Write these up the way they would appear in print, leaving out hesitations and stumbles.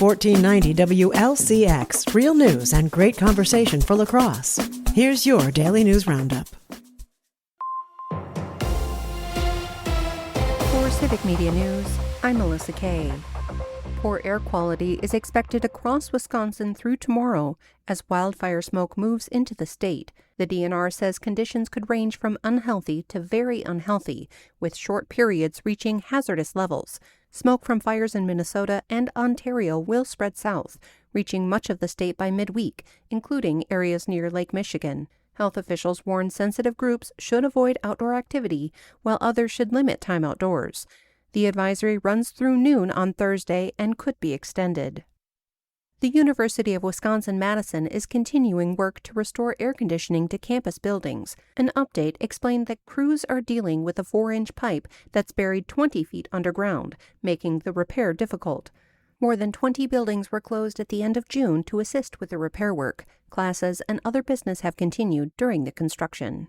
1490 WLCX, real news and great conversation for La Crosse. Here's your daily news roundup. For Civic Media News, I'm Melissa Kay. Poor air quality is expected across Wisconsin through tomorrow as wildfire smoke moves into the state. The DNR says conditions could range from unhealthy to very unhealthy, with short periods reaching hazardous levels. Smoke from fires in Minnesota and Ontario will spread south, reaching much of the state by midweek, including areas near Lake Michigan. Health officials warn sensitive groups should avoid outdoor activity, while others should limit time outdoors. The advisory runs through noon on Thursday and could be extended. The University of Wisconsin-Madison is continuing work to restore air conditioning to campus buildings. An update explained that crews are dealing with a 4-inch pipe that's buried 20 feet underground, making the repair difficult. More than 20 buildings were closed at the end of June to assist with the repair work. Classes and other business have continued during the construction.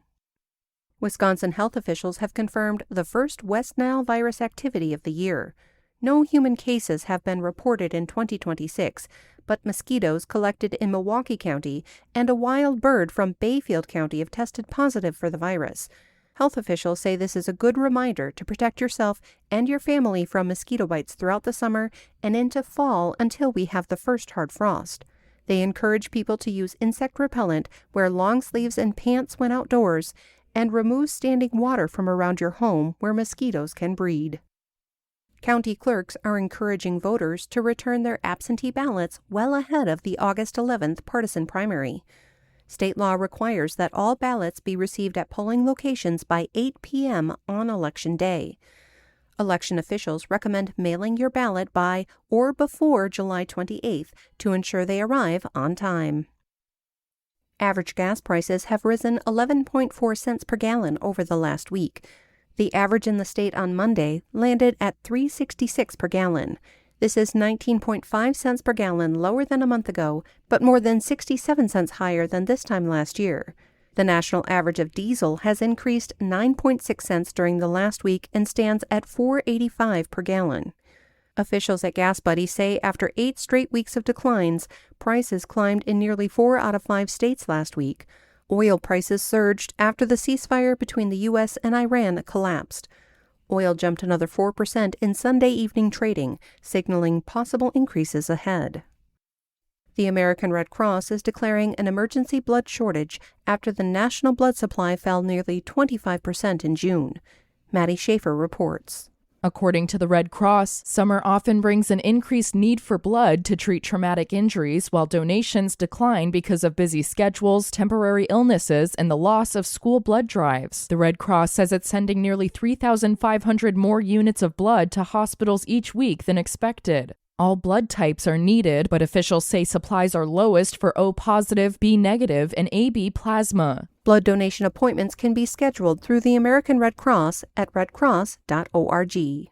Wisconsin health officials have confirmed the first West Nile virus activity of the year. No human cases have been reported in 2026, but mosquitoes collected in Milwaukee County and a wild bird from Bayfield County have tested positive for the virus. Health officials say this is a good reminder to protect yourself and your family from mosquito bites throughout the summer and into fall until we have the first hard frost. They encourage people to use insect repellent, wear long sleeves and pants when outdoors, and remove standing water from around your home where mosquitoes can breed. County clerks are encouraging voters to return their absentee ballots well ahead of the August 11th partisan primary. State law requires that all ballots be received at polling locations by 8 p.m. on Election Day. Election officials recommend mailing your ballot by or before July 28th to ensure they arrive on time. Average gas prices have risen 11.4 cents per gallon over the last week. The average in the state on Monday landed at $3.66 per gallon. This is 19.5 cents per gallon lower than a month ago, but more than 67 cents higher than this time last year. The national average of diesel has increased 9.6 cents during the last week and stands at $4.85 per gallon. Officials at Gas Buddy say after 8 straight weeks of declines, prices climbed in nearly 4 out of 5 states last week. Oil prices surged after the ceasefire between the U.S. and Iran collapsed. Oil jumped another 4% in Sunday evening trading, signaling possible increases ahead. The American Red Cross is declaring an emergency blood shortage after the national blood supply fell nearly 25% in June. Maddie Schaefer reports. According to the Red Cross, summer often brings an increased need for blood to treat traumatic injuries, while donations decline because of busy schedules, temporary illnesses, and the loss of school blood drives. The Red Cross says it's sending nearly 3,500 more units of blood to hospitals each week than expected. All blood types are needed, but officials say supplies are lowest for O-positive, B-negative, and AB plasma. Blood donation appointments can be scheduled through the American Red Cross at redcross.org.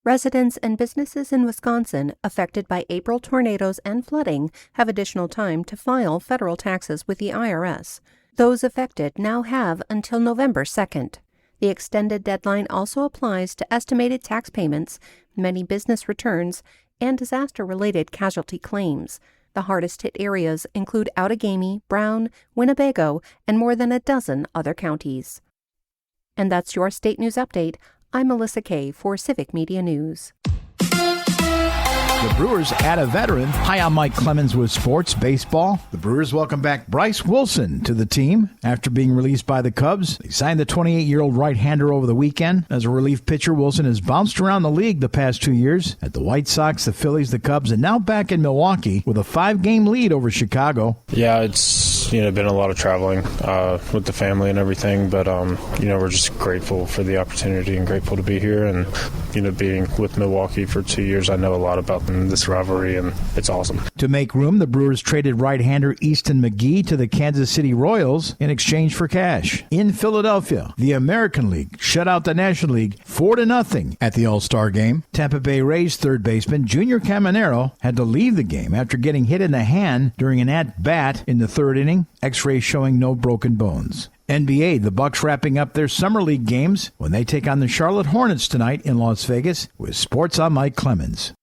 Residents and businesses in Wisconsin affected by April tornadoes and flooding have additional time to file federal taxes with the IRS. Those affected now have until November 2nd. The extended deadline also applies to estimated tax payments, many business returns, and disaster-related casualty claims. The hardest-hit areas include Outagamie, Brown, Winnebago, and more than a dozen other counties. And that's your State News Update. I'm Melissa Kay for Civic Media News. The Brewers add a veteran. Hi, I'm Mike Clemens with Sports Baseball. The Brewers welcome back Bryce Wilson to the team after being released by the Cubs. They signed the 28-year-old right-hander over the weekend. As a relief pitcher, Wilson has bounced around the league the past 2 years at the White Sox, the Phillies, the Cubs, and now back in Milwaukee with a 5-game lead over Chicago. Yeah, it's been a lot of traveling with the family and everything, but we're just grateful for the opportunity and grateful to be here and being with Milwaukee for 2 years. I know a lot about this rivalry, and it's awesome. To make room, the Brewers traded right-hander Easton McGee to the Kansas City Royals in exchange for cash. In Philadelphia, the American League shut out the National League 4-0 at the All-Star Game. Tampa Bay Rays third baseman Junior Caminero had to leave the game after getting hit in the hand during an at-bat in the third inning, X-rays showing no broken bones. NBA, the Bucks wrapping up their Summer League games when they take on the Charlotte Hornets tonight in Las Vegas. With sports, I'm Mike Clemens.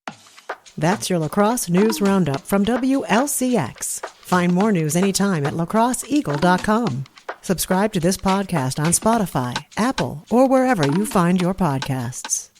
That's your Lacrosse News Roundup from WLCX. Find more news anytime at lacrosseeagle.com. Subscribe to this podcast on Spotify, Apple, or wherever you find your podcasts.